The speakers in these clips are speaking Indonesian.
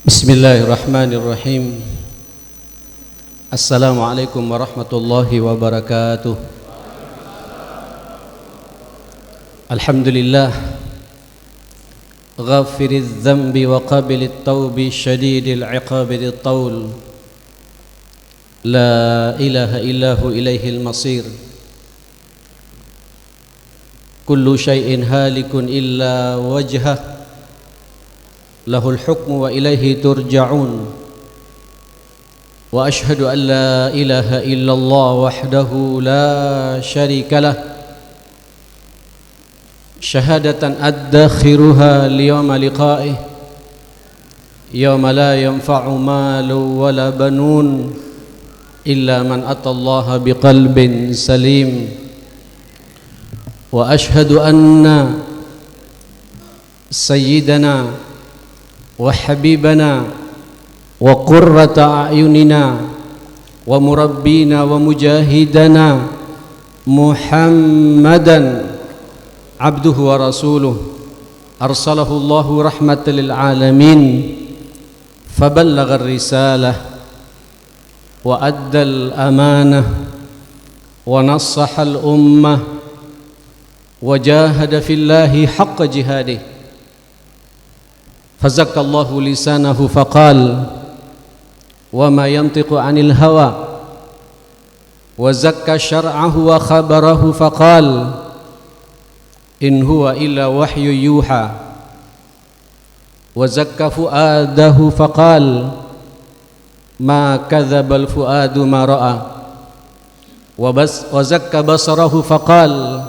Bismillahirrahmanirrahim. Assalamualaikum warahmatullahi wabarakatuh. Alhamdulillah, ghafiriz dzambi wa qabilit taubi syadidil iqabidit taul. La ilaha illahu ilaihil masir. Kullu syai'in halikun illa wajhah, lahul hukmu wa ilaihi turja'un. Wa ashhadu an la ilaha illallah wahdahu la syarika lah, syahadatan addakhiruha liyawma liqa'ih, yawma la yanfa'u malu wala banun illa man atallaha biqalbin salim. Wa ashhadu anna sayyidana wa habibana wa qurrata a'yunina wa murabbina wa mujahidana Muhammadan abduhu wa rasuluh arsalahu Allahu rahmatan lil alamin faballagha ar-risalah wa adda al-amanah wa nassaha al-ummah wa jahada fillahi haqqa jihadih. Fazakka Allahu lisanahu faqal wa ma yantiqu anil hawa, wa zakka syar'ahu wa khabarahu faqal in huwa illa wahyu yuha, wa zakka fuadahu faqal ma kadzabal fuadu ma ra'a, wa zakka basarahu faqal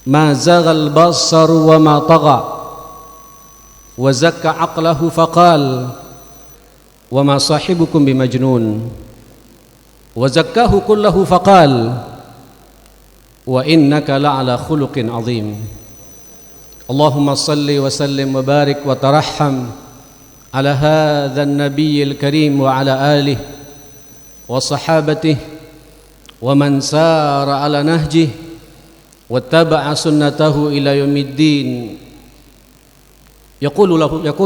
ma zaghal basaru wa ma tagha, wa zakka aqlahu faqal wa ma sahibukum bimajnun, wa zakkahu kullahu faqal wa innaka la'ala khuluqin azim. Allahumma salli wa sallim wa barik wa tarahham ala hadha an-nabiyyil karim wa ala alihi wa sahabatihi wa man sara ala nahjihi wattaba'a sunnatahu ila yaumiddin. Yaqulu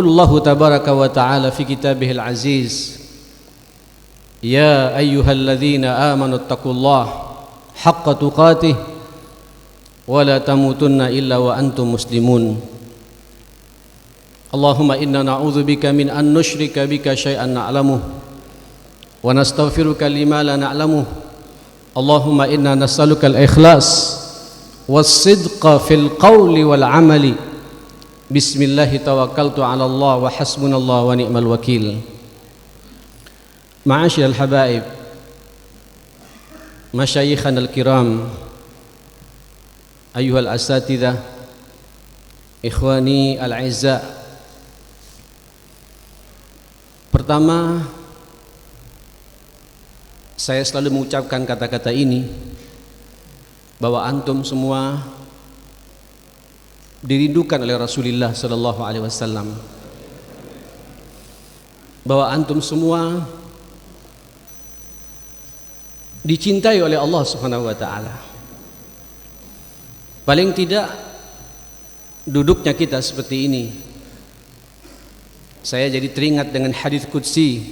Allahu tabaraka wa ta'ala fi kitabihil aziz, ya ayyuhalladzina amanu taqullaha haqqa tuqatih wa la tamutunna illa wa antum muslimun. Allahumma inna na'udzubika min an nusyrika bika syai'an na'lamuh wa nastaghfiruka lima la na'lamuh. Allahumma inna nas'aluka al-ikhlas was-sidqa fil qawli wal amali. Bismillahi tawakkaltu ala Allah wa hasbunallah wa ni'mal wakil. Ma'asyiral habaib, masyayikhana al-kiram, ayyuhal asatidzah, ikhwani al-'izza. Pertama, saya selalu mengucapkan kata-kata ini, bahwa antum semua dirindukan oleh Rasulullah sallallahu alaihi wasallam, bahwa antum semua dicintai oleh Allah Subhanahu wa taala. Paling tidak duduknya kita seperti ini, saya jadi teringat dengan hadis qudsi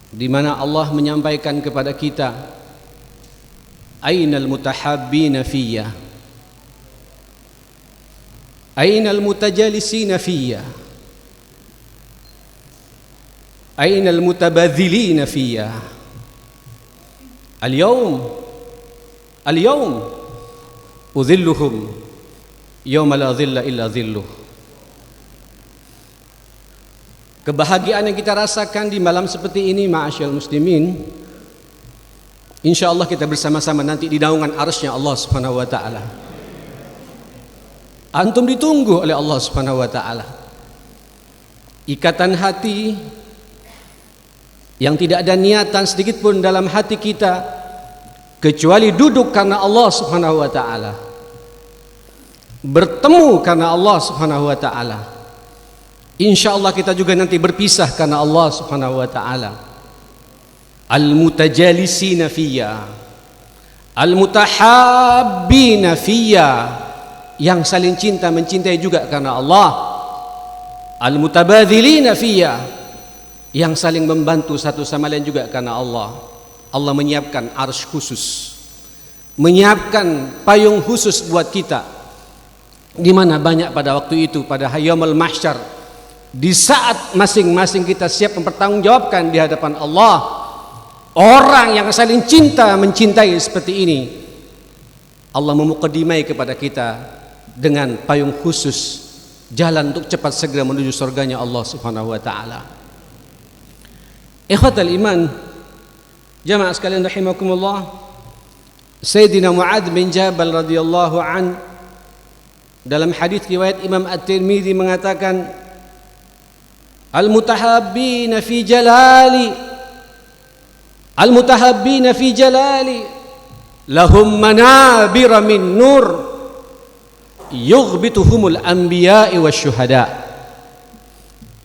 di mana Allah menyampaikan kepada kita, Ainal mutahabbina fiyya, Ainal mutajalisina fiyya, Ainal mutabadzilina fiyya. Al-yawm udhilluhum yawma la dhilla illa dhilluh. Kebahagiaan yang kita rasakan di malam seperti ini, ma'asyiral muslimin, insyaallah kita bersama-sama nanti di naungan arsy-Nya Allah Subhanahu wa taala. Antum ditunggu oleh Allah Subhanahu wa taala. Ikatan hati yang tidak ada niatan sedikit pun dalam hati kita kecuali duduk karena Allah Subhanahu wa taala, bertemu karena Allah Subhanahu wa taala. Insyaallah kita juga nanti berpisah karena Allah Subhanahu wa taala. Al-mutajalisina fiyya, al-mutahabbina fiyya, yang saling cinta mencintai juga karena Allah. al-mutabadzilina fiyya, yang saling membantu satu sama lain juga karena Allah. Allah menyiapkan arsy khusus, menyiapkan payung khusus buat kita, di mana banyak pada waktu itu, pada yaumul mahsyar, di saat masing-masing kita siap mempertanggungjawabkan di hadapan Allah, orang yang saling cinta mencintai seperti ini, Allah memuqaddimai kepada kita dengan payung khusus, jalan untuk cepat segera menuju surganya Allah Subhanahu wa taala. Ikhwatal iman, jamaah sekalian rahimakumullah, Sayyidina Mu'adz bin Jabal radhiyallahu an dalam hadis riwayat Imam At-Tirmidzi mengatakan, al-mutahabbina fi jalali, al-mutahabbina fi jalali lahum manabira min nur yughbituhumul anbiya'i wasyuhada.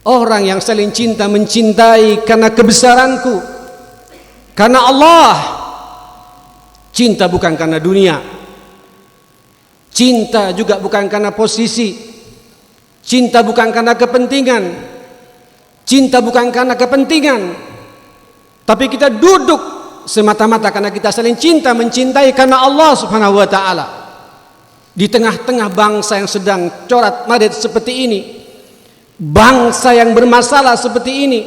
Orang yang saling cinta mencintai karena kebesaranku, karena Allah. Cinta bukan karena dunia, cinta juga bukan karena posisi, cinta bukan karena kepentingan, cinta bukan karena kepentingan, tapi kita duduk semata-mata karena kita saling cinta mencintai karena Allah Subhanahu wa taala. Di tengah-tengah bangsa yang sedang corat-marit seperti ini, bangsa yang bermasalah seperti ini,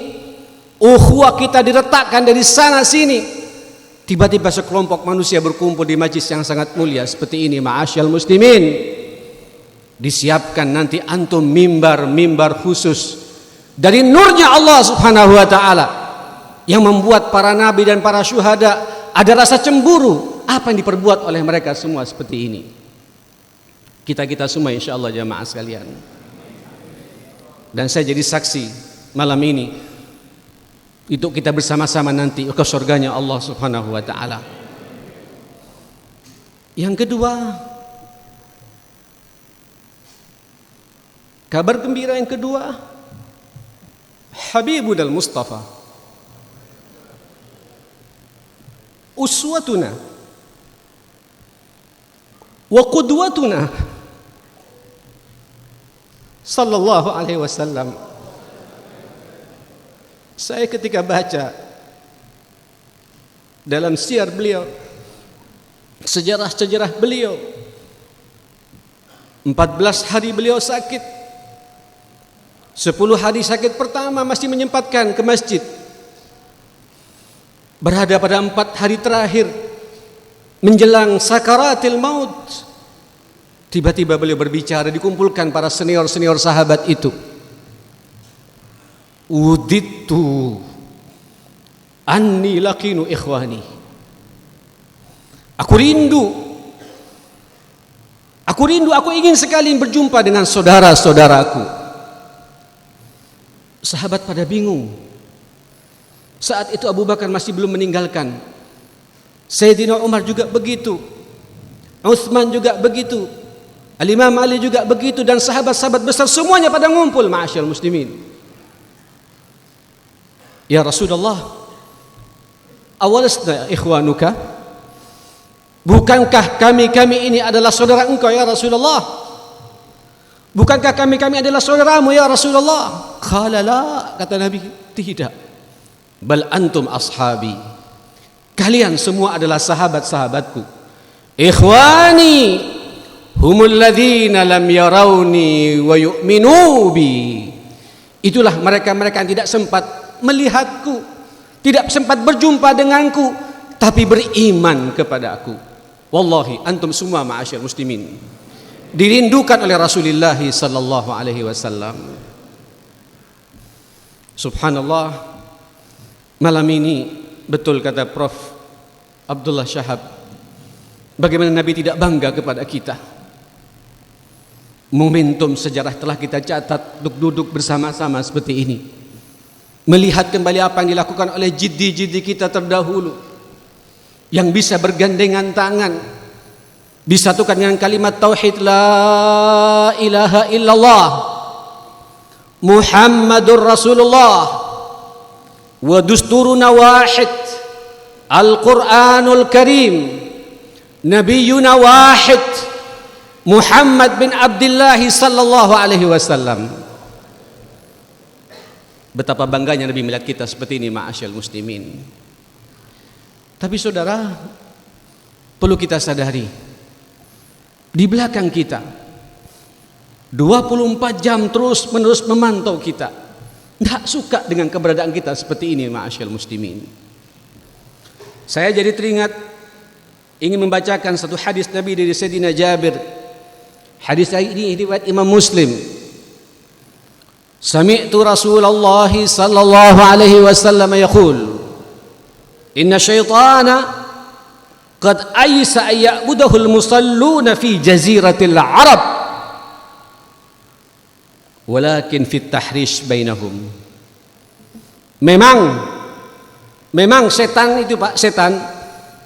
ukhuwah kita diretakkan dari sana sini, tiba-tiba sekelompok manusia berkumpul di majlis yang sangat mulia seperti ini. Ma'asyal muslimin, disiapkan nanti antum mimbar khusus dari nurnya Allah Subhanahu wa taala, yang membuat para nabi dan para syuhada ada rasa cemburu apa yang diperbuat oleh mereka semua seperti ini. Kita semua insyaallah jamaah sekalian. Dan saya jadi saksi malam ini untuk kita bersama-sama nanti ke surganya Allah Subhanahu wa taala. Yang kedua, kabar gembira yang kedua, Habibuna al-Mustafa uswatuna wa qudwatuna sallallahu alaihi wasallam. Saya ketika baca dalam syiar beliau, sejarah-sejarah beliau, 14 hari beliau sakit, 10 hari sakit pertama masih menyempatkan ke masjid, berada pada 4 hari terakhir menjelang sakaratil maut, tiba-tiba beliau berbicara, dikumpulkan para senior-senior sahabat itu. Uditu anni laqinu ikhwani. Aku rindu, aku ingin sekali berjumpa dengan saudara-saudaraku. Sahabat pada bingung. Saat itu Abu Bakar masih belum meninggalkan. Sayyidina Umar juga begitu, Utsman juga begitu, Al-Imam Ali juga begitu, dan sahabat-sahabat besar semuanya pada ngumpul. Ma'asyal muslimin, ya Rasulullah, awalasna ikhwanuka, bukankah kami ini adalah saudara engkau ya Rasulullah? Bukankah kami adalah saudaramu ya Rasulullah? Qala la, kata Nabi, tidak. Bal antum ashabi, kalian semua adalah sahabat-sahabatku. Ikhwani humul ladzina lam yarawni wa yu'minu bi. Itulah mereka-mereka yang tidak sempat melihatku, tidak sempat berjumpa denganku, tapi beriman kepada aku. Wallahi antum semua ma'asyar muslimin dirindukan oleh Rasulullah sallallahu alaihi wasallam. Subhanallah, malam ini betul kata Prof. Abdullah Syahab, bagaimana Nabi tidak bangga kepada kita. Momentum sejarah telah kita catat untuk duduk bersama-sama seperti ini, melihat kembali apa yang dilakukan oleh jiddi-jiddi kita terdahulu, yang bisa bergandengan tangan, disatukan dengan kalimat tauhid la ilaha illallah Muhammadur Rasulullah wa dusturuna wahid, Al-Quranul Karim, Nabiyuna wahid, Muhammad bin Abdullah sallallahu alaihi wasallam. Betapa bangganya Nabi melihat kita seperti ini, ma'asyal muslimin. Tapi saudara, perlu kita sadari, di belakang kita 24 jam terus menerus memantau kita, tidak suka dengan keberadaan kita seperti ini, ma'asyal muslimin. Saya jadi teringat ingin membacakan satu hadis Nabi dari Sayyidina Jabir. Hadis ini riwayat Imam Muslim. Sami'tu Rasulullah sallallahu alaihi wasallam yaqul, inna syaitana qad aysa ya'budahu al-musalluna fi jaziratil Arab walakin fit tahrish bainahum. Memang setan itu Pak, setan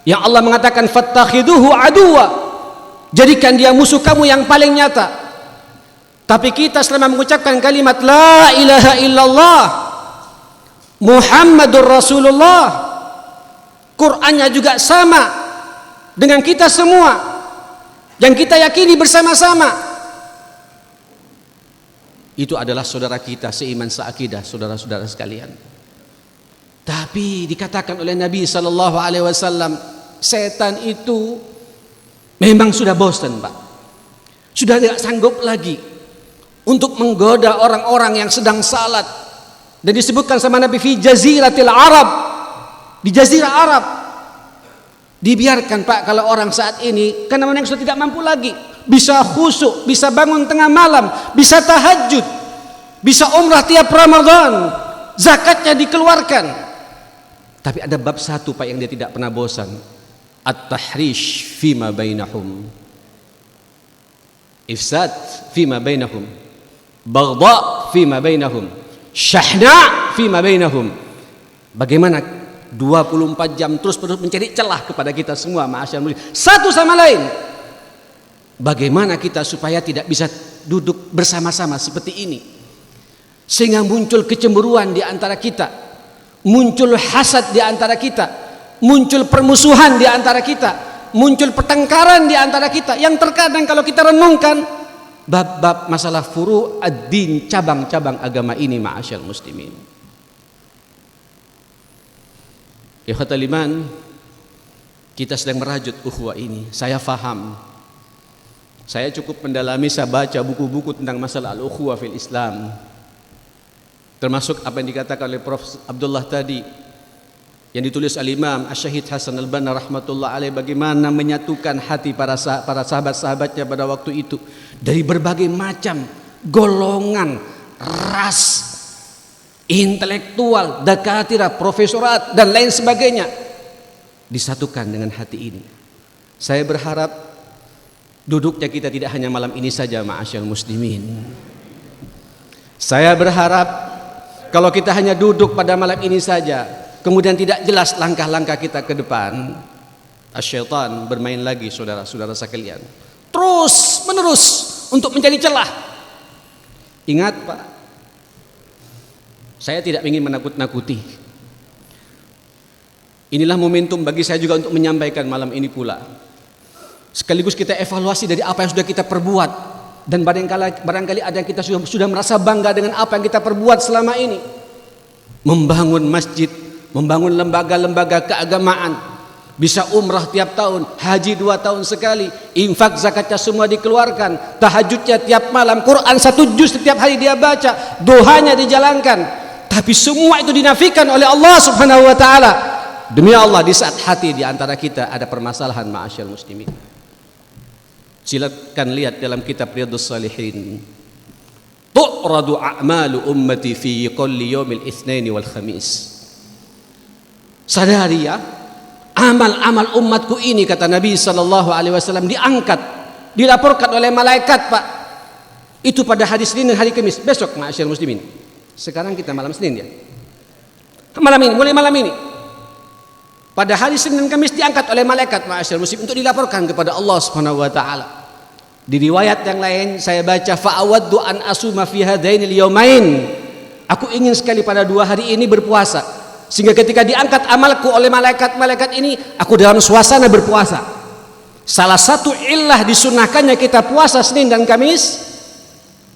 yang Allah mengatakan fattakhiduhu aduwa, jadikan dia musuh kamu yang paling nyata. Tapi kita selama mengucapkan kalimat la ilaha illallah Muhammadur Rasulullah, Qur'annya juga sama dengan kita semua yang kita yakini bersama-sama, itu adalah saudara kita seiman seakidah, saudara-saudara sekalian. Tapi dikatakan oleh Nabi sallallahu alaihi wasallam, setan itu memang sudah bosan, Pak. Sudah tidak sanggup lagi untuk menggoda orang-orang yang sedang salat. Dan disebutkan sama Nabi fi jaziratil Arab, di jazirah Arab. Dibiarkan Pak kalau orang saat ini, karena mereka sudah tidak mampu lagi, bisa khusyuk, bisa bangun tengah malam, bisa tahajud, bisa umrah tiap Ramadan, zakatnya dikeluarkan. Tapi ada bab satu Pak yang dia tidak pernah bosan, at-tahrish fima bainahum, ifsad fima bainahum, baghdha fima bainahum, syahna fima bainahum. Bagaimana 24 jam terus mencari celah kepada kita semua, ma'asyar muslim, satu sama lain. Bagaimana kita supaya tidak bisa duduk bersama-sama seperti ini, sehingga muncul kecemburuan di antara kita, muncul hasad di antara kita, muncul permusuhan di antara kita, muncul pertengkaran di antara kita, yang terkadang kalau kita renungkan bab-bab masalah furu' ad-din, cabang-cabang agama ini, ma'asyar muslimin. Ikhwatal iman, kita sedang merajut ukhuwah ini. Saya faham, saya cukup mendalami, saya baca buku-buku tentang masalah al-ukhuwah fil Islam, termasuk apa yang dikatakan oleh Prof. Abdullah tadi, yang ditulis al-Imam Asy-Syahid Hasan al-Banna rahmatullah alaih, bagaimana menyatukan hati para sahabat-sahabatnya pada waktu itu dari berbagai macam golongan, ras, intelektual, dakatira, profesorat dan lain sebagainya, disatukan dengan hati ini. Saya berharap duduknya kita tidak hanya malam ini saja, ma'asyal muslimin. Saya berharap kalau kita hanya duduk pada malam ini saja, kemudian tidak jelas langkah-langkah kita ke depan, asyaitan bermain lagi, saudara-saudara sekalian, terus menerus untuk mencari celah. Ingat Pak, saya tidak ingin menakut-nakuti. Inilah momentum bagi saya juga untuk menyampaikan malam ini pula, sekaligus kita evaluasi dari apa yang sudah kita perbuat, dan barangkali ada yang kita sudah merasa bangga dengan apa yang kita perbuat selama ini. Membangun masjid, membangun lembaga-lembaga keagamaan, bisa umrah tiap tahun, haji 2 tahun sekali, infak zakatnya semua dikeluarkan, tahajudnya tiap malam, Quran 1 juz setiap hari dia baca, dohanya dijalankan. Tapi semua itu dinafikan oleh Allah Subhanahu wa taala. Demi Allah, di saat hati di antara kita ada permasalahan, ma'asyal muslimin. Silakan lihat dalam kitab Riyadhus Shalihin, tu'radu a'malu ummati fi kulli yaumil itsnain wal khamis. Sadari ya, amal-amal umatku ini, kata Nabi sallallahu alaihi wasallam, diangkat, dilaporkan oleh malaikat Pak, itu pada hari Senin dan hari Kamis. Besok, ma'asyal muslimin, sekarang kita malam Senin ya, malam ini, mulai malam ini, pada hari Senin dan Kamis diangkat oleh malaikat, ma'asyar muslim, untuk dilaporkan kepada Allah Subhanahu wa taala. Di riwayat yang lain saya baca, fa'awaddu an asuma fi hadainil yaumain, aku ingin sekali pada 2 hari ini berpuasa, sehingga ketika diangkat amalku oleh malaikat-malaikat ini, aku dalam suasana berpuasa. Salah satu illah disunahkannya kita puasa Senin dan Kamis,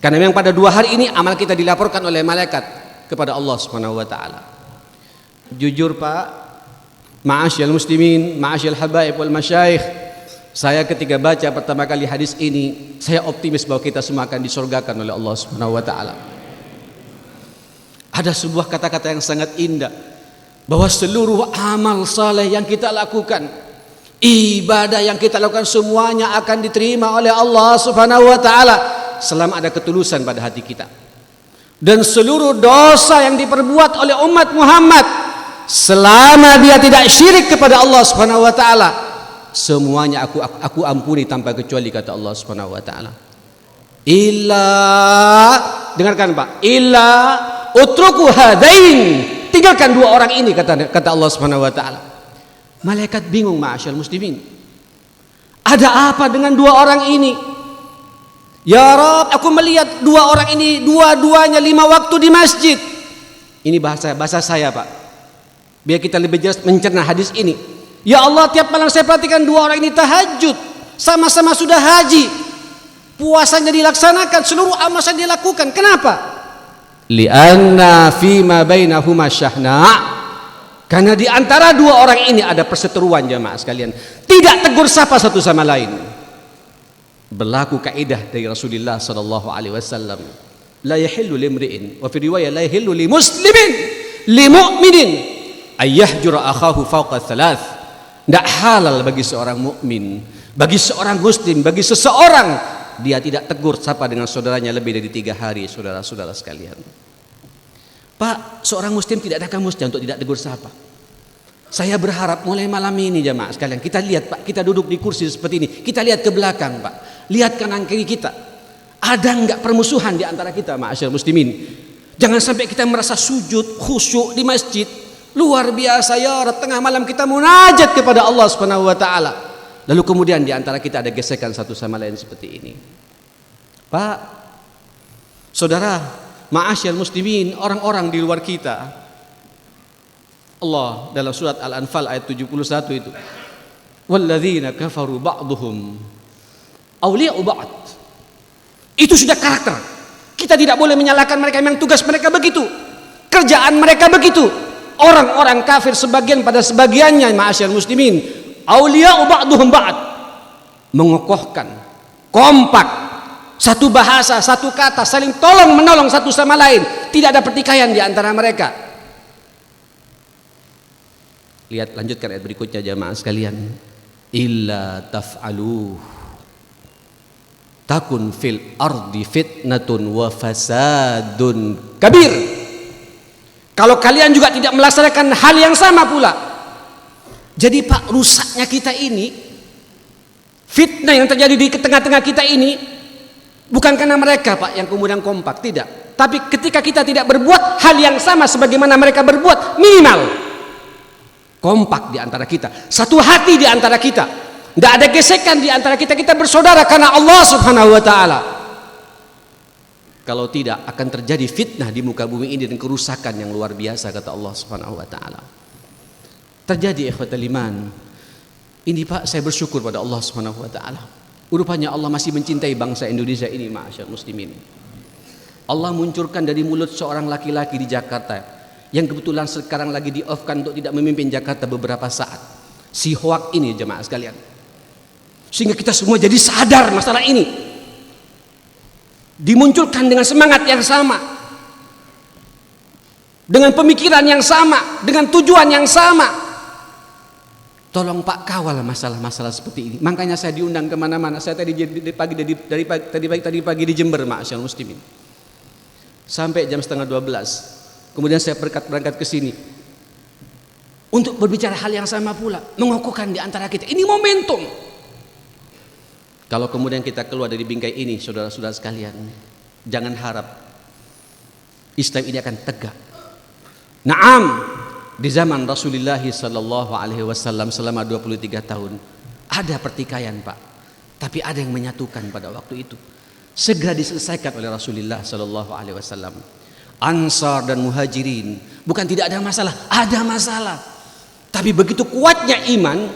karena memang pada 2 hari ini amal kita dilaporkan oleh malaikat. kepada Allah Subhanahu wa taala. Jujur Pak, ma'asyal muslimin, ma'asyal habaib wal masyayikh, saya ketika baca pertama kali hadis ini, saya optimis bahwa kita semua akan disurgakan oleh Allah Subhanahu wa taala. Ada sebuah kata-kata yang sangat indah, bahwa seluruh amal saleh yang kita lakukan, ibadah yang kita lakukan, semuanya akan diterima oleh Allah Subhanahu wa taala selama ada ketulusan pada hati kita. Dan seluruh dosa yang diperbuat oleh umat Muhammad, selama dia tidak syirik kepada Allah Subhanahu wa taala, semuanya aku ampuni tanpa kecuali, kata Allah Subhanahu wa taala. Illa, dengarkan Pak, illa utruku hadain, tinggalkan dua orang ini, kata Allah Subhanahu wa taala. Malaikat bingung, ma'asyal muslimin, ada apa dengan dua orang ini? Ya Rabb, aku melihat dua orang ini dua-duanya 5 waktu di masjid. Ini bahasa saya Pak, biar kita lebih jelas mencerna hadis ini. Ya Allah, tiap malam saya perhatikan dua orang ini tahajud, sama-sama sudah haji, puasanya dilaksanakan, seluruh amal saya dilakukan. Kenapa? Li'anna fima bainahuma syahna, karena di antara dua orang ini ada perseteruan jamaah sekalian, tidak tegur sapa satu sama lain. Berlaku kaidah dari Rasulullah sallallahu alaihi wasallam, la yahillu limri'in, wa fi riwayah la yahillu li muslimin li mu'minin ayyahjura akhahu fawqa thalath. Tidak halal bagi seorang mukmin, bagi seorang muslim, bagi seseorang, dia tidak tegur sapa dengan saudaranya lebih dari 3 hari, saudara-saudara sekalian. Pak, seorang muslim tidak ada kamusnya untuk tidak tegur sapa. Saya berharap mulai malam ini jamaah sekalian, kita lihat Pak, kita duduk di kursi seperti ini, kita lihat ke belakang Pak, lihat kanan kiri kita, ada enggak permusuhan di antara kita, ma'asyar muslimin. Jangan sampai kita merasa sujud khusyuk di masjid, luar biasa ya, tengah malam kita munajat kepada Allah Subhanahu wa taala, lalu kemudian di antara kita ada gesekan satu sama lain seperti ini. Pak, saudara, ma'asyar muslimin, orang-orang di luar kita, Allah dalam surat Al-Anfal ayat 71 itu, walladzina kafaru ba'duhum awliya'u ba'd. Itu sudah karakter. Kita tidak boleh menyalahkan mereka, memang tugas mereka begitu, kerjaan mereka begitu. Orang-orang kafir sebagian pada sebagiannya, ma'asyar muslimin, awliya'u ba'duhum ba'd, mengokohkan, kompak, satu bahasa, satu kata, saling tolong menolong satu sama lain, tidak ada pertikaian di antara mereka. Lihat, lanjutkan ayat berikutnya jamaah sekalian. Illa taf'aluh takun fil ardi fitnatun wa fasadun kabir. Kalau kalian juga tidak melaksanakan hal yang sama pula. Jadi Pak, rusaknya kita ini, fitnah yang terjadi di tengah-tengah kita ini, bukan karena mereka Pak yang kemudian kompak, tidak. Tapi ketika kita tidak berbuat hal yang sama sebagaimana mereka berbuat, minimal kompak di antara kita, satu hati di antara kita, tidak ada gesekan di antara kita, kita bersaudara karena Allah Subhanahu wa taala. Kalau tidak, akan terjadi fitnah di muka bumi ini dan kerusakan yang luar biasa, kata Allah Subhanahu wa taala. Terjadi ikhwatal iman. Ini Pak, saya bersyukur pada Allah Subhanahu wa taala. Rupanya Allah masih mencintai bangsa Indonesia ini, ma'asyar muslimin. Allah munculkan dari mulut seorang laki-laki di Jakarta yang kebetulan sekarang lagi di-off-kan untuk tidak memimpin Jakarta beberapa saat, si hoak ini jemaah sekalian, sehingga kita semua jadi sadar masalah ini, dimunculkan dengan semangat yang sama, dengan pemikiran yang sama, dengan tujuan yang sama. Tolong Pak, kawal masalah-masalah seperti ini. Makanya saya diundang kemana-mana. Saya tadi pagi di Jember, ma'asyar muslimin, sampai jam 11:30. Kemudian saya berangkat ke sini untuk berbicara hal yang sama pula, mengokohkan di antara kita. Ini momentum. Kalau kemudian kita keluar dari bingkai ini, saudara-saudara sekalian, jangan harap Islam ini akan tegak. Naam, di zaman Rasulullah sallallahu alaihi wasallam selama 23 tahun ada pertikaian Pak, tapi ada yang menyatukan pada waktu itu. Segera diselesaikan oleh Rasulullah sallallahu alaihi wasallam. Ansar dan Muhajirin, bukan tidak ada masalah, ada masalah. Tapi begitu kuatnya iman,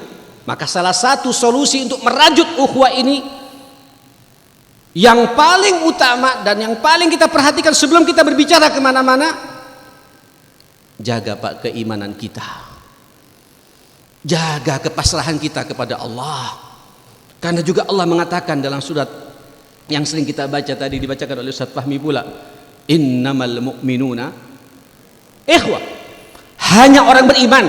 maka salah satu solusi untuk merajut ukhuwah ini yang paling utama dan yang paling kita perhatikan sebelum kita berbicara kemana-mana, jaga Pak keimanan kita, jaga kepasrahan kita kepada Allah. Karena juga Allah mengatakan dalam surat yang sering kita baca tadi, dibacakan oleh Ustaz Fahmi pula, innamal mu'minuna ikhwah. Hanya orang beriman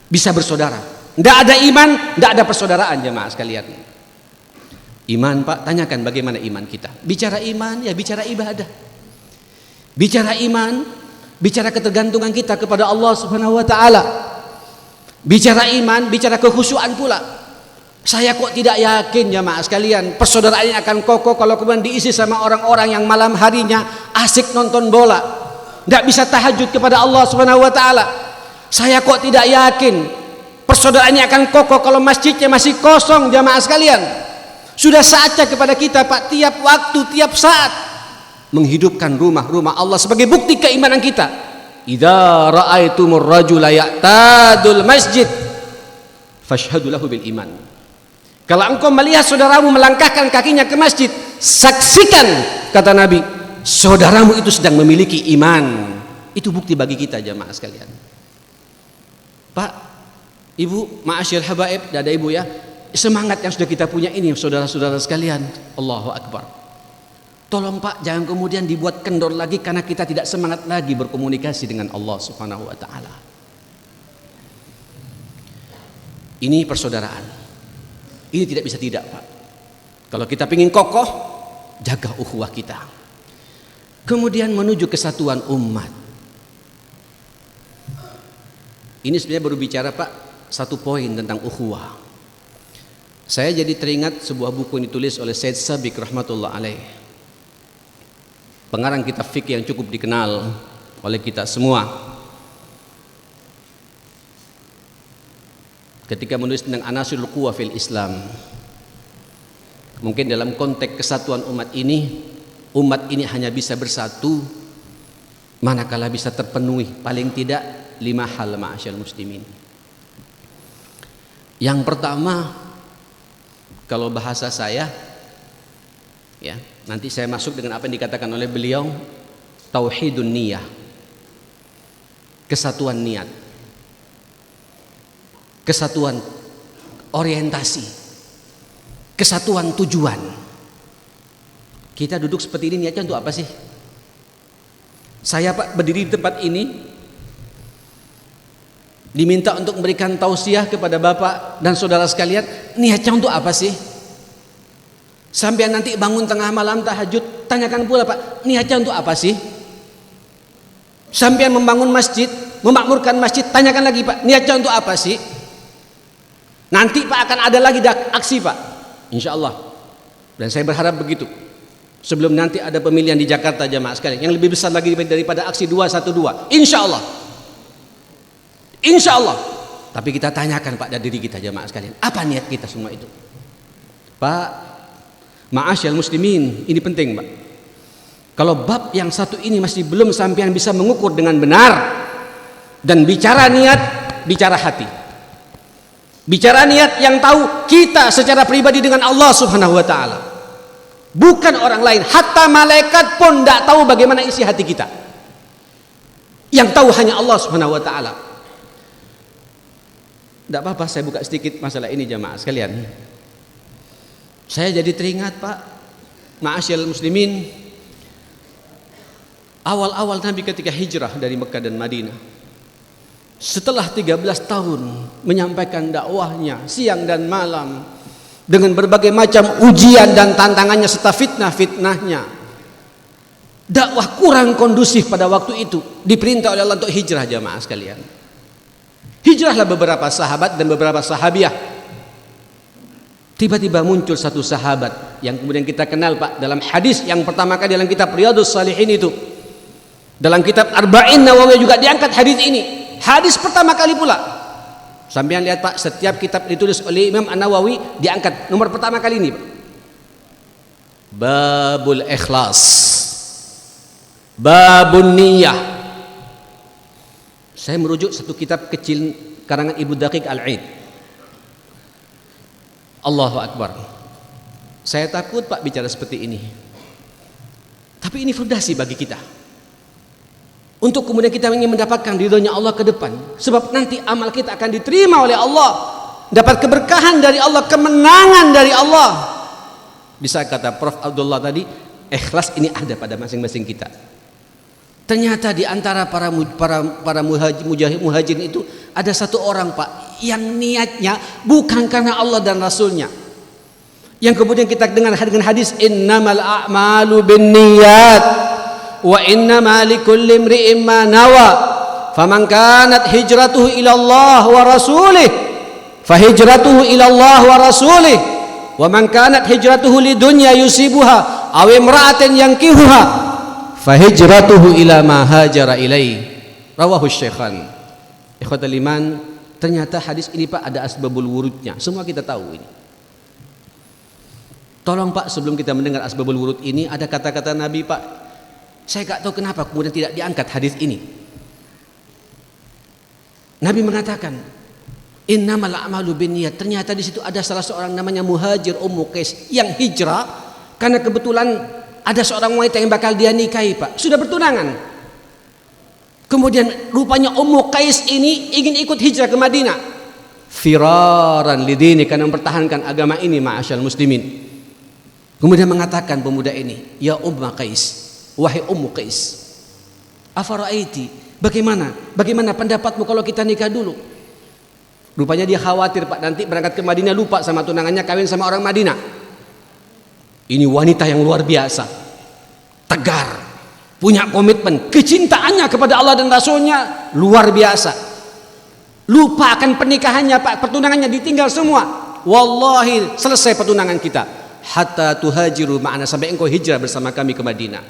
bisa bersaudara. Tidak ada iman, tidak ada persaudaraan jemaah sekalian. Iman Pak, tanyakan bagaimana iman kita. Bicara iman ya bicara ibadah. Bicara iman, bicara ketergantungan kita kepada Allah Subhanahu wa taala. Bicara iman, bicara kekhusyuan pula. Saya kok tidak yakin jemaah sekalian persaudaraan ini akan kokoh kalau kemudian diisi sama orang-orang yang malam harinya asik nonton bola, tidak bisa tahajud kepada Allah Subhanahu wa taala. Saya kok tidak yakin persaudaraan ini akan kokoh kalau masjidnya masih kosong jemaah sekalian. Sudah saatnya kepada kita Pak, tiap waktu, tiap saat menghidupkan rumah-rumah Allah sebagai bukti keimanan kita. Idza ra'aitumur rajula ya'tadul masjid fashhadu lahu bil iman. Kalau engkau melihat saudaramu melangkahkan kakinya ke masjid, saksikan, kata Nabi, saudaramu itu sedang memiliki iman. Itu bukti bagi kita jamaah sekalian. Pak, Ibu, ma'asyil habaib, dada Ibu ya, semangat yang sudah kita punya ini saudara-saudara sekalian, Allahu Akbar. Tolong Pak, jangan kemudian dibuat kendor lagi karena kita tidak semangat lagi berkomunikasi dengan Allah Subhanahu wa taala. Ini persaudaraan. Ini tidak bisa tidak Pak. Kalau kita ingin kokoh, jaga ukhuwah kita. Kemudian menuju kesatuan umat. Ini sebenarnya baru bicara Pak satu poin tentang ukhuwah. Saya jadi teringat sebuah buku yang ditulis oleh Syed Sabiq rahmatullah alaih, pengarang kitab fikih yang cukup dikenal oleh kita semua. Ketika menulis tentang anasirul quwwah fil Islam, mungkin dalam konteks kesatuan umat ini hanya bisa bersatu manakala bisa terpenuhi paling tidak 5 hal ma'asyal muslimin. Yang pertama, kalau bahasa saya ya, nanti saya masuk dengan apa yang dikatakan oleh beliau, tauhidun niyah, kesatuan niat, kesatuan orientasi, kesatuan tujuan. Kita duduk seperti ini niatnya untuk apa sih? Saya Pak berdiri di tempat ini diminta untuk memberikan tausiah kepada Bapak dan saudara sekalian, niatnya untuk apa sih? Sampai nanti bangun tengah malam tahajud, tanyakan pula Pak, niatnya untuk apa sih? Sampai membangun masjid, memakmurkan masjid, tanyakan lagi Pak, niatnya untuk apa sih? Nanti Pak akan ada lagi aksi Pak, insya Allah. Dan saya berharap begitu. Sebelum nanti ada pemilihan di Jakarta jamaah sekalian, yang lebih besar lagi daripada aksi 212, insya Allah. Insya Allah. Tapi kita tanyakan Pak dari diri kita jamaah sekalian, apa niat kita semua itu? Pak, ma'asyal muslimin, ini penting Pak. Kalau bab yang satu ini masih belum sampean bisa mengukur dengan benar, dan bicara niat, bicara hati. Bicara niat yang tahu kita secara pribadi dengan Allah Subhanahu wa taala. Bukan orang lain, hatta malaikat pun tidak tahu bagaimana isi hati kita. Yang tahu hanya Allah Subhanahu wa taala. Tidak apa-apa saya buka sedikit masalah ini jamaah sekalian. Saya jadi teringat Pak, ma'asyil muslimin, awal-awal Nabi ketika hijrah dari Mekah dan Madinah, setelah 13 tahun menyampaikan dakwahnya siang dan malam dengan berbagai macam ujian dan tantangannya serta fitnah-fitnahnya, dakwah kurang kondusif pada waktu itu, diperintah oleh Allah untuk hijrah jamaah sekalian. Hijrahlah beberapa sahabat dan beberapa sahabiah. Tiba-tiba muncul satu sahabat yang kemudian kita kenal Pak dalam hadis yang pertama kali dalam kitab Riyadhus Shalihin itu. Dalam kitab Arba'in Nawawi juga diangkat hadis ini. Hadis pertama kali pula. Sampean lihat Pak, setiap kitab ditulis oleh Imam An-Nawawi diangkat nomor pertama kali ini Pak. Babul Ikhlas, Babun Niyah. Saya merujuk satu kitab kecil karangan Ibnu Daqiq Al-Aid. Allahu Akbar. Saya takut Pak bicara seperti ini, tapi ini fondasi bagi kita. untuk kemudian kita ingin mendapatkan ridhonya Allah ke depan, sebab nanti amal kita akan diterima oleh Allah, dapat keberkahan dari Allah, kemenangan dari Allah. Bisa kata Prof. Abdullah tadi, ikhlas ini ada pada masing-masing kita. Ternyata di antara para muhajirin itu ada satu orang, Pak, yang niatnya bukan karena Allah dan Rasulnya. Yang kemudian kita dengar dengan hadis innamal a'malu binniyat wa innama likulli imri'in ma nawa. Faman kanat hijratuhu ila Allah wa rasulih fahijratuhu ila Allah wa rasulih wa man kanat hijratuhu lidunya yusibuha aw imra'atin yankihuha fahijratuhu ila ma hajara ilaih. Rawahu Syaikhan. Ikhwatal iman, ternyata hadis ini, Pak, ada asbabul wurudnya. Semua kita tahu ini. Tolong, Pak, sebelum kita mendengar asbabul wurud ini, ada kata-kata Nabi, Pak. Saya gak tahu kenapa kemudian tidak diangkat hadis ini. Nabi mengatakan, innamal a'malu binniyat. Ternyata di situ ada salah seorang namanya Muhajir Ummu Qais yang hijrah karena kebetulan ada seorang wanita yang bakal dia nikahi, Pak, sudah bertunangan. Kemudian rupanya Ummu Qais ini ingin ikut hijrah ke Madinah, firaran lidini, karena mempertahankan agama ini, ma'asyal muslimin. Kemudian mengatakan pemuda ini, ya Ummu Qais, wahai Ummu Qais, afara'aiti, bagaimana pendapatmu kalau kita nikah dulu? Rupanya dia khawatir, Pak, nanti berangkat ke Madinah lupa sama tunangannya, kawin sama orang Madinah. Ini wanita yang luar biasa, tegar, punya komitmen, kecintaannya kepada Allah dan Rasulnya luar biasa. Lupa akan pernikahannya, Pak, pertunangannya ditinggal semua. Wallahi selesai pertunangan kita, hatta tuhajiru ma'ana, sampai engkau hijrah bersama kami ke Madinah.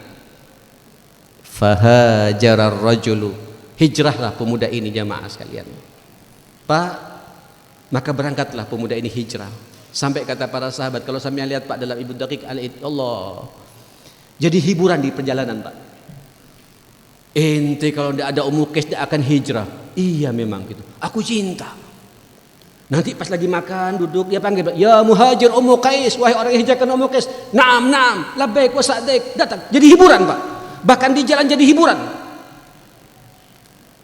Fahajarar rajulu, hijrahlah pemuda ini, jamaah sekalian. Pak, maka berangkatlah pemuda ini hijrah. Sampai kata para sahabat, kalau sampean lihat, Pak, dalam Ibnu Daqiq Al-Id, Allah, jadi hiburan di perjalanan, Pak. Ente kalau tidak ada Ummu Qais tidak akan hijrah. Iya memang gitu. Aku cinta. Nanti pas lagi makan duduk dia panggil, ya Muhajir Ummu Qais, wahai orang yang hijrahkan Ummu Qais. Naam, naam, labbaik wa sa'daik. Datang. Jadi hiburan, Pak. Bahkan di jalan jadi hiburan.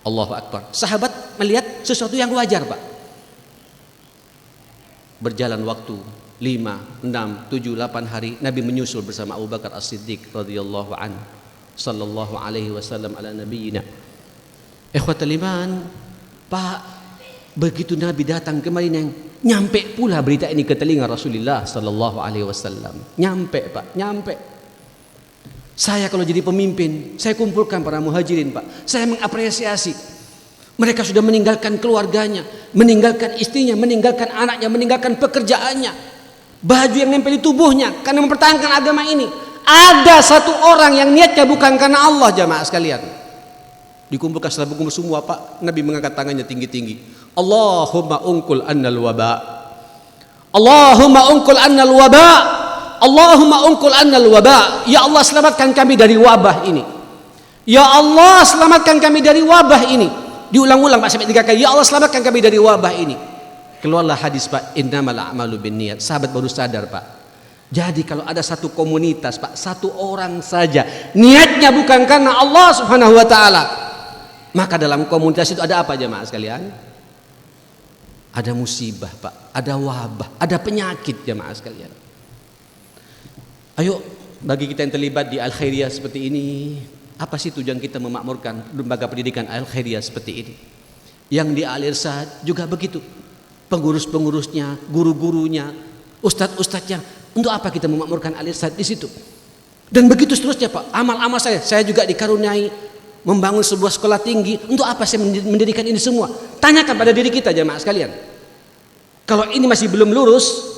Allahu Akbar. Sahabat melihat sesuatu yang wajar, Pak. Berjalan waktu 5, 6, 7, 8 hari, Nabi menyusul bersama Abu Bakar As-Siddiq radhiyallahu anhu, sallallahu alaihi wasallam ala nabiyina. Ikhwatal iman, Pak, begitu Nabi datang ke Madinah, nyampe pula berita ini ke telinga Rasulullah sallallahu alaihi wasallam. Nyampe, Pak, nyampe. Saya kalau jadi pemimpin, saya kumpulkan para muhajirin, Pak. Saya mengapresiasi. Mereka sudah meninggalkan keluarganya, meninggalkan istrinya, meninggalkan anaknya, meninggalkan pekerjaannya, baju yang nempel di tubuhnya karena mempertahankan agama ini. Ada satu orang yang niatnya bukan karena Allah, jamaah sekalian. Dikumpulkan setelah berkumpul semua, Pak, Nabi mengangkat tangannya tinggi-tinggi. Allahumma ungkul annal waba. Allahumma ungkul annal waba. Allahumma ungkul annal waba. Ya Allah, selamatkan kami dari wabah ini. Ya Allah, selamatkan kami dari wabah ini. Diulang-ulang, Pak, sampai 3 kali. Ya Allah, selamatkan kami dari wabah ini. Keluarlah hadis, Pak, innamal a'malu binniyat. Sahabat baru sadar, Pak. Jadi kalau ada satu komunitas, Pak, satu orang saja niatnya bukan karena Allah Subhanahu wa taala, maka dalam komunitas itu ada apa, jemaah sekalian? Ada musibah, Pak, ada wabah, ada penyakit, jemaah sekalian. Ayo, bagi kita yang terlibat di Al-Khairiyah seperti ini, apa sih tujuan kita memakmurkan lembaga pendidikan Al-Khairiyah seperti ini? Yang di Al-Irsyad juga begitu. Pengurus-pengurusnya, guru-gurunya, ustadz-ustadznya. Untuk apa kita memakmurkan Al-Irsyad di situ? Dan begitu seterusnya, Pak. Amal-amal saya juga dikaruniai membangun sebuah sekolah tinggi. Untuk apa saya mendirikan ini semua? Tanyakan pada diri kita, jamaah sekalian. Kalau ini masih belum lurus,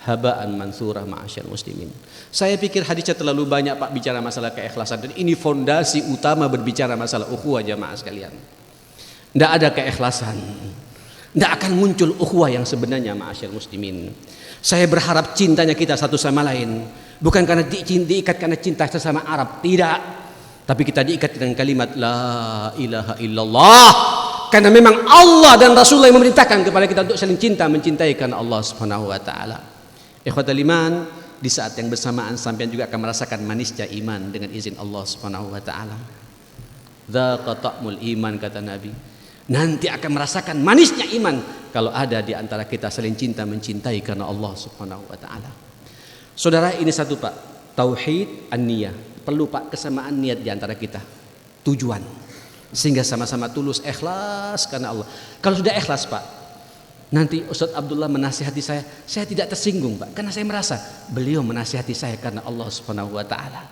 habaan mansurah ma'asyar muslimin. Saya pikir hadisnya terlalu banyak, Pak, bicara masalah keikhlasan, dan ini fondasi utama berbicara masalah ukhuwah, jamaah sekalian. Tidak ada keikhlasan, tidak akan muncul ukhuwah yang sebenarnya, ma'asyar muslimin. Saya berharap cintanya kita satu sama lain bukan karena diikat karena cinta sesama Arab, tidak, tapi kita diikat dengan kalimat la ilaha illallah, karena memang Allah dan Rasulullah yang memerintahkan kepada kita untuk saling cinta, mencintai karena Allah Subhanahu wa taala. Ikhwatal iman, di saat yang bersamaan sampean juga akan merasakan manisnya iman dengan izin Allah Subhanahu wa taala. Dzaqa ta'mul iman, kata Nabi. Nanti akan merasakan manisnya iman kalau ada di antara kita saling cinta mencintai karena Allah Subhanahu wa taala. Saudara, ini satu Pak, tauhid an-niyah. Perlu Pak kesamaan niat di antara kita. Tujuan. Sehingga sama-sama tulus, ikhlas karena Allah. Kalau sudah ikhlas Pak, nanti Ustaz Abdullah menasihati saya tidak tersinggung Pak, karena saya merasa beliau menasihati saya karena Allah Subhanahu wa taala.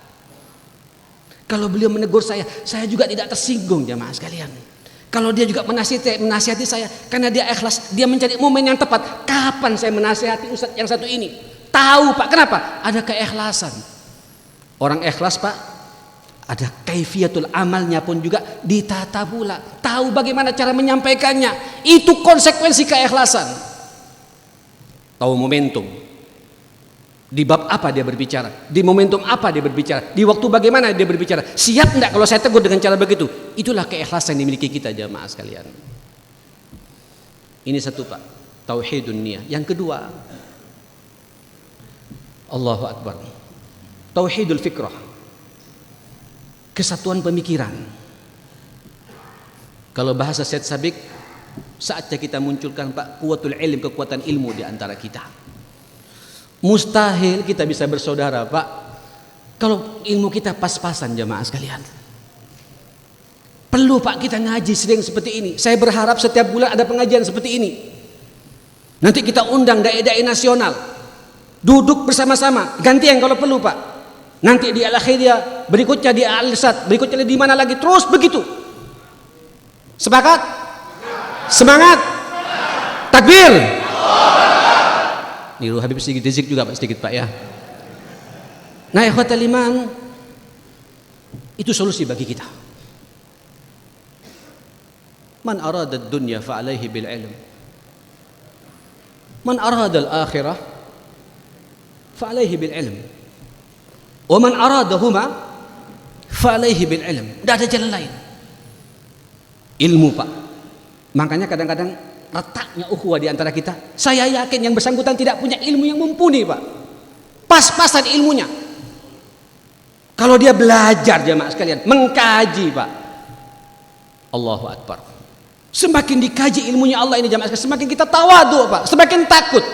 Kalau beliau menegur saya juga tidak tersinggung jamaah sekalian. Kalau dia juga menasihati saya karena dia ikhlas, dia mencari momen yang tepat. Kapan saya menasihati Ustaz yang satu ini? Tahu Pak, kenapa? Ada keikhlasan. Orang ikhlas Pak, ada kaifiatul amalnya pun juga ditata pula. Tahu bagaimana cara menyampaikannya. Itu konsekuensi keikhlasan. Tahu momentum. Di bab apa dia berbicara, di momentum apa dia berbicara, di waktu bagaimana dia berbicara. Siap enggak kalau saya tegur dengan cara begitu? Itulah keikhlasan yang dimiliki kita jamaah sekalian. Ini satu Pak, tauhidun niyah. Yang kedua, Allahu Akbar, tauhidul fikrah, kesatuan pemikiran. Kalau bahasa Syed Sabiq, saatnya kita munculkan Pak kuwatul ilm, kekuatan ilmu di antara kita. Mustahil kita bisa bersaudara Pak kalau ilmu kita pas-pasan jamaah sekalian. Perlu Pak kita ngaji sering seperti ini. Saya berharap setiap bulan ada pengajian seperti ini. Nanti kita undang dai-dai nasional, duduk bersama-sama, gantian kalau perlu Pak. Nanti di Al-Akhiriyah, berikutnya di Al-Irsad, berikutnya di mana lagi, terus begitu. Sepakat? Semangat? Takbir! Niru Habib sedikit rizik juga Pak, sedikit Pak ya. Nah ikhwatal iman, itu solusi bagi kita. Man arada ad-dunya fa alaihi bil ilm. Man arada al-akhirah fa alaihi bil ilm. Wa man aradahuma fa alaihi bil ilm. Tidak ada jalan lain. Ilmu Pak. Makanya kadang-kadang letaknya ukhuwah di antara kita. Saya yakin yang bersangkutan tidak punya ilmu yang mumpuni Pak. Pas-pasan ilmunya. Kalau dia belajar jamaah sekalian, mengkaji Pak. Allahu Akbar. Semakin dikaji ilmunya Allah ini jamaah sekalian, semakin kita tawadu Pak, semakin takut.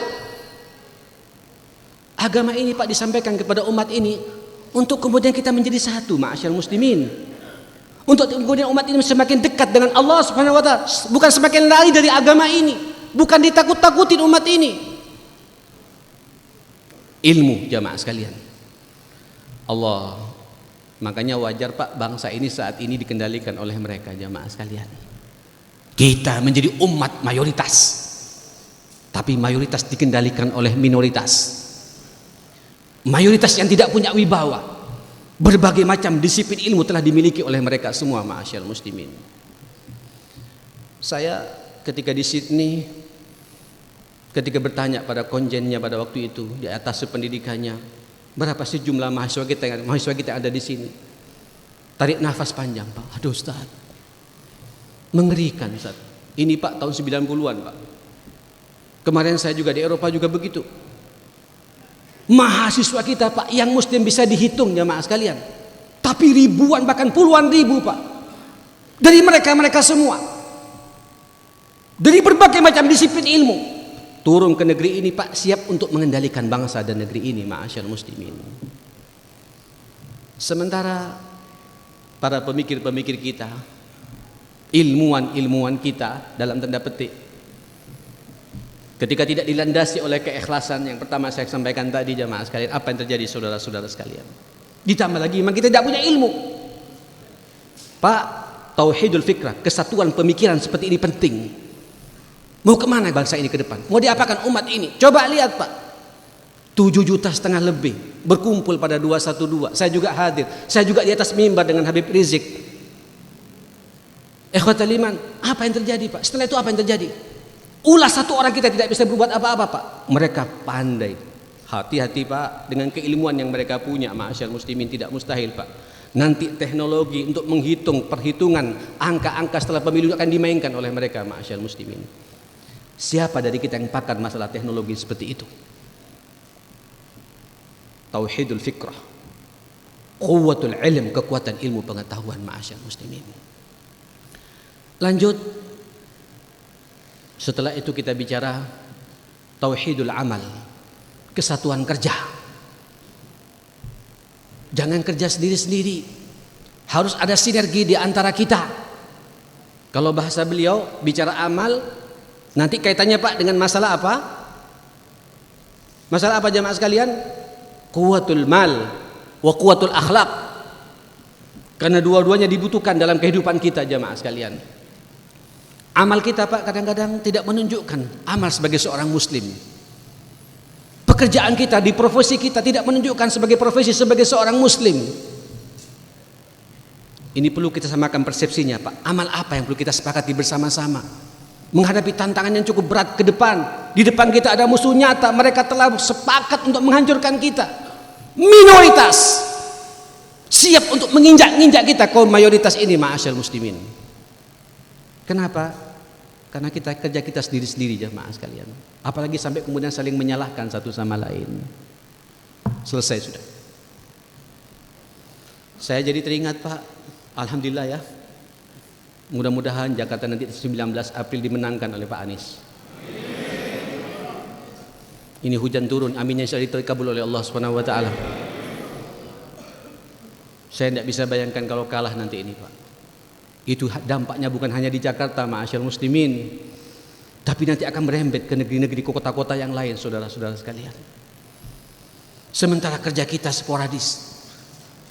Agama ini Pak disampaikan kepada umat ini untuk kemudian kita menjadi satu ma'asyal muslimin. Untuk kemudian umat ini semakin dekat dengan Allah Subhanahu wa taala, bukan semakin lari dari agama ini, bukan ditakut-takutin umat ini. Ilmu jamaah sekalian. Allah, makanya wajar Pak bangsa ini saat ini dikendalikan oleh mereka jamaah sekalian. Kita menjadi umat mayoritas, tapi mayoritas dikendalikan oleh minoritas. Mayoritas yang tidak punya wibawa. Berbagai macam disiplin ilmu telah dimiliki oleh mereka semua ma'asyal muslimin. Saya ketika di Sydney, ketika bertanya pada konjennya pada waktu itu di atas pendidikannya, berapa sih jumlah mahasiswa kita yang ada di sini? Tarik nafas panjang Pak. Aduh Ustaz, mengerikan Ustaz. Ini Pak tahun 90-an Pak. Kemarin saya juga di Eropa juga begitu. Mahasiswa kita Pak yang muslim bisa dihitung jamaah sekalian, tapi ribuan bahkan puluhan ribu Pak. Dari mereka semua, dari berbagai macam disiplin ilmu, turun ke negeri ini Pak, siap untuk mengendalikan bangsa dan negeri ini ma'asyal muslimin. Sementara para pemikir-pemikir kita, ilmuwan-ilmuwan kita dalam tanda petik, ketika tidak dilandasi oleh keikhlasan yang pertama saya sampaikan tadi jamaah sekalian, apa yang terjadi saudara-saudara sekalian? Ditambah lagi memang kita tidak punya ilmu. Pak, tauhidul fikrah, kesatuan pemikiran seperti ini penting. Mau kemana bangsa ini ke depan? Mau diapakan umat ini? Coba lihat Pak, 7,5 juta lebih berkumpul pada 212. Saya juga hadir, saya juga di atas mimbar dengan Habib Rizik. Ikhwatal iman, apa yang terjadi Pak? Setelah itu apa yang terjadi? Ulah satu orang kita tidak bisa berbuat apa-apa Pak. Mereka pandai. Hati-hati Pak dengan keilmuan yang mereka punya ma'asyal muslimin, tidak mustahil Pak. Nanti teknologi untuk menghitung perhitungan angka-angka setelah pemilu akan dimainkan oleh mereka ma'asyal muslimin. Siapa dari kita yang pakar masalah teknologi seperti itu? Tauhidul fikrah, quwwatul ilm, kekuatan ilmu pengetahuan ma'asyal muslimin. Lanjut. Setelah itu kita bicara tauhidul amal, kesatuan kerja. Jangan kerja sendiri-sendiri, harus ada sinergi di antara kita. Kalau bahasa beliau bicara amal, nanti kaitannya Pak dengan masalah apa? Masalah apa jamaah sekalian? Quwwatul mal wa quwwatul akhlak. Karena dua-duanya dibutuhkan dalam kehidupan kita jamaah sekalian. Amal kita Pak kadang-kadang tidak menunjukkan amal sebagai seorang muslim. Pekerjaan kita di profesi kita tidak menunjukkan sebagai profesi sebagai seorang muslim. Ini perlu kita samakan persepsinya Pak. Amal apa yang perlu kita sepakati bersama-sama menghadapi tantangan yang cukup berat ke depan. Di depan kita ada musuh nyata, mereka telah sepakat untuk menghancurkan kita. Minoritas siap untuk menginjak-injak kita, kaum mayoritas ini ma'asyal muslimin. Kenapa? Karena kerja kita sendiri-sendiri jemaah sekalian. Apalagi sampai kemudian saling menyalahkan satu sama lain. Selesai sudah. Saya jadi teringat Pak, alhamdulillah ya. Mudah-mudahan Jakarta nanti 19 April dimenangkan oleh Pak Anies. Ini hujan turun, aminnya insya Allah terkabul oleh Allah Subhanahu wa taala. Saya tidak bisa bayangkan kalau kalah nanti ini Pak. Itu dampaknya bukan hanya di Jakarta ma'asyal muslimin, tapi nanti akan merembet ke negeri-negeri, ke kota-kota yang lain saudara-saudara sekalian. Sementara kerja kita sporadis,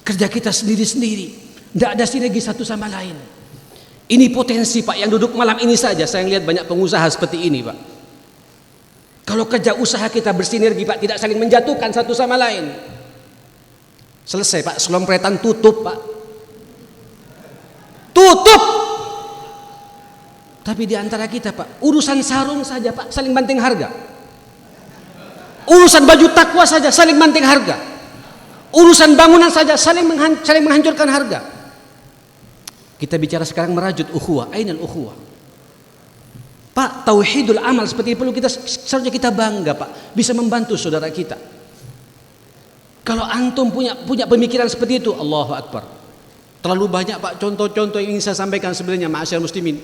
kerja kita sendiri-sendiri, tidak ada sinergi satu sama lain. Ini potensi Pak, yang duduk malam ini saja saya lihat banyak pengusaha seperti ini Pak. Kalau kerja usaha kita bersinergi Pak, tidak saling menjatuhkan satu sama lain, selesai Pak, selompretan tutup Pak. Tutup. Tapi di antara kita Pak, urusan sarung saja Pak saling banting harga. Urusan baju takwa saja saling banting harga. Urusan bangunan saja saling menghancurkan harga. Kita bicara sekarang merajut ukhuwah, ainal ukhuwah. Pak, tauhidul amal seperti itu perlu kita, seharusnya kita bangga Pak, bisa membantu saudara kita. Kalau antum punya pemikiran seperti itu, Allahu Akbar. Terlalu banyak Pak contoh-contoh yang ingin saya sampaikan sebenarnya ma'asyar muslimin.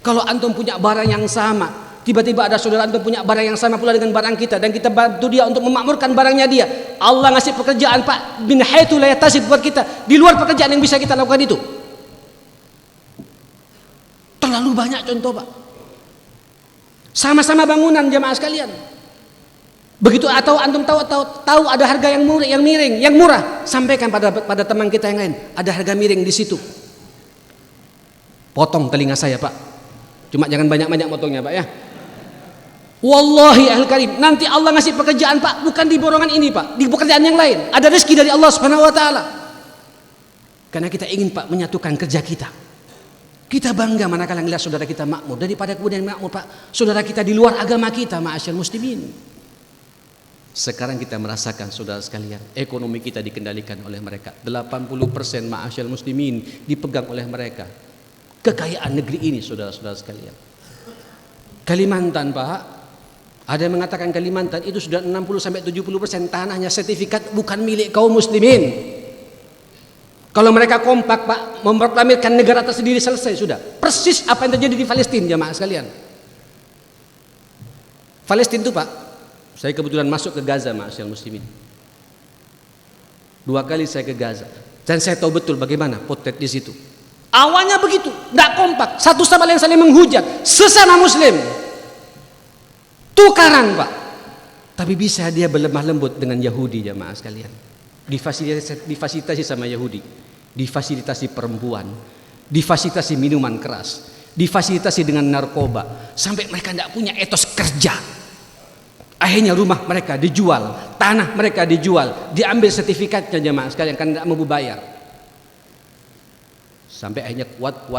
Kalau antum punya barang yang sama, tiba-tiba ada saudara antum punya barang yang sama pula dengan barang kita, dan kita bantu dia untuk memakmurkan barangnya dia, Allah ngasih pekerjaan Pak min haitsu la yahtasib buat kita, di luar pekerjaan yang bisa kita lakukan itu. Terlalu banyak contoh Pak. Sama-sama bangunan jamaah sekalian. Begitu atau antum tahu ada harga yang miring, yang murah, sampaikan pada teman kita yang lain, ada harga miring di situ. Potong telinga saya Pak. Cuma jangan banyak-banyak potongnya Pak ya. Wallahi ahli karim, nanti Allah ngasih pekerjaan Pak bukan di borongan ini Pak, di pekerjaan yang lain. Ada rezeki dari Allah Subhanahu wa taala. Karena kita ingin Pak menyatukan kerja kita. Kita bangga manakala melihat saudara kita makmur, daripada kemudian makmur Pak saudara kita di luar agama kita ma'asyal muslimin. Sekarang kita merasakan saudara sekalian, ekonomi kita dikendalikan oleh mereka. 80% ma'asyal muslimin dipegang oleh mereka. Kekayaan negeri ini saudara-saudara sekalian. Kalimantan Pak, ada yang mengatakan Kalimantan itu sudah 60-70% tanahnya sertifikat bukan milik kaum muslimin. Kalau mereka kompak Pak memproklamirkan negara tersendiri, selesai sudah. Persis apa yang terjadi di Palestina jamaah sekalian. Palestina itu Pak, saya kebetulan masuk ke Gaza ma'asyal muslimin. 2 kali saya ke Gaza dan saya tahu betul bagaimana potret di situ. Awalnya begitu, tidak kompak, satu sama lain saling menghujat, sesama muslim. Tukaran Pak. Tapi bisa dia berlemah lembut dengan Yahudi jamaah sekalian. Difasilitasi sama Yahudi, difasilitasi perempuan, difasilitasi minuman keras, difasilitasi dengan narkoba, sampai mereka tidak punya etos kerja. Akhirnya rumah mereka dijual, tanah mereka dijual, diambil sertifikatnya jemaah sekalian karena tidak mampu bayar. Sampai akhirnya kuat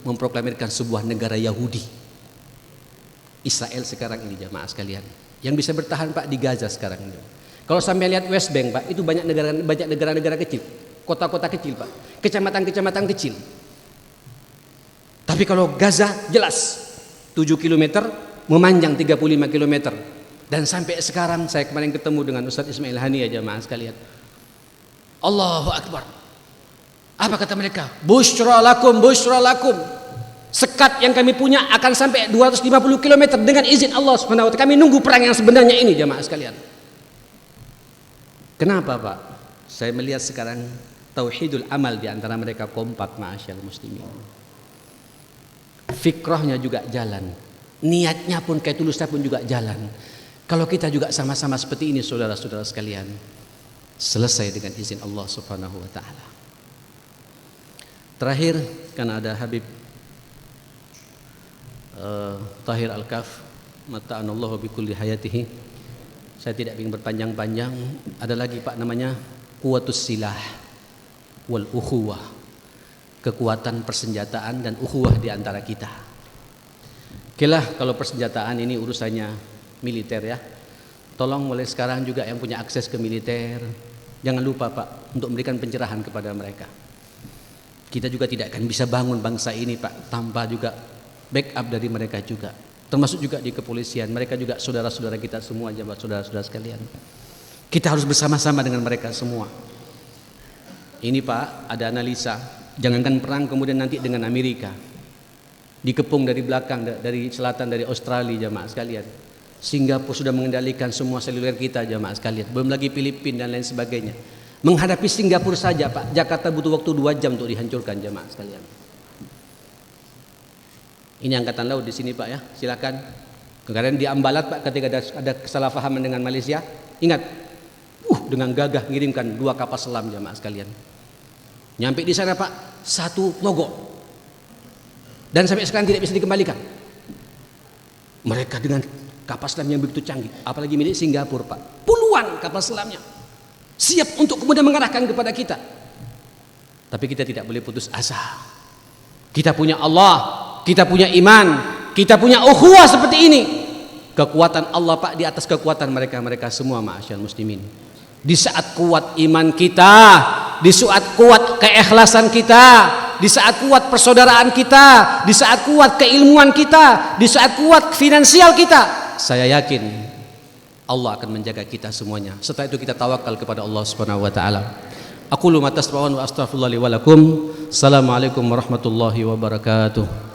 memproklamirkan sebuah negara Yahudi, Israel sekarang ini jemaah sekalian. Yang bisa bertahan Pak di Gaza sekarang ini. Kalau sampai lihat West Bank Pak, itu banyak negara-negara kecil, kota-kota kecil Pak, kecamatan-kecamatan kecil. Tapi kalau Gaza jelas 7 km memanjang 35 km. Dan sampai sekarang saya kemarin ketemu dengan Ustaz Ismail Hania jamaah sekalian. Allahu Akbar. Apa kata mereka? Busyra lakum, busyra lakum. Sekat yang kami punya akan sampai 250 km dengan izin Allah Subhanahu wa taala. Kami nunggu perang yang sebenarnya ini, jamaah sekalian. Kenapa, Pak? Saya melihat sekarang tauhidul amal di antara mereka kompak, ma'asyal muslimin. Fikrahnya juga jalan. Niatnya pun kayak tulusnya pun juga jalan. Kalau kita juga sama-sama seperti ini, saudara-saudara sekalian, selesai dengan izin Allah Subhanahu wa taala. Terakhir, karena ada Habib Tahir Al-Kaf, mata'anallahu bikulli hayatihi, saya tidak ingin berpanjang-panjang. Ada lagi, Pak, namanya quwwatus silah wal ukhuwah, kekuatan persenjataan dan ukhuwah di antara kita. Okelah, kalau persenjataan ini urusannya militer ya. Tolong mulai sekarang juga yang punya akses ke militer, jangan lupa, Pak, untuk memberikan pencerahan kepada mereka. Kita juga tidak akan bisa bangun bangsa ini, Pak, tanpa juga backup dari mereka juga, termasuk juga di kepolisian. Mereka juga saudara-saudara kita semua, jamaah saudara-saudara sekalian. Kita harus bersama-sama dengan mereka semua. Ini, Pak, ada analisa. Jangankan perang kemudian nanti dengan Amerika, dikepung dari belakang, dari selatan, dari Australia, jamaah sekalian. Singapura sudah mengendalikan semua seluler kita, jamaah sekalian. Belum lagi Filipina dan lain sebagainya. Menghadapi Singapura saja, Pak, Jakarta butuh waktu 2 jam untuk dihancurkan, jamaah sekalian. Ini angkatan laut di sini, Pak, ya. Silakan. Kemarin di Ambalat, Pak, ketika ada kesalahpahaman dengan Malaysia, ingat, dengan gagah ngirimkan 2 kapal selam, jamaah sekalian. Nyampe di sana, Pak, 1 mogok. Dan sampai sekarang tidak bisa dikembalikan. Mereka dengan kapal selam yang begitu canggih, apalagi milik Singapura, Pak. Puluhan kapal selamnya siap untuk kemudian mengarahkan kepada kita. Tapi kita tidak boleh putus asa. Kita punya Allah, kita punya iman, kita punya ukhuwah seperti ini. Kekuatan Allah, Pak, di atas kekuatan mereka semua, ma'asyal muslimin. Di saat kuat iman kita, di saat kuat keikhlasan kita, di saat kuat persaudaraan kita, di saat kuat keilmuan kita, di saat kuat finansial kita, saya yakin Allah akan menjaga kita semuanya. Setelah itu kita tawakal kepada Allah Subhanahu wa taala. Aqulu ma tasma'un wa astaghfirullahi wa lakum. Assalamualaikum warahmatullahi wabarakatuh.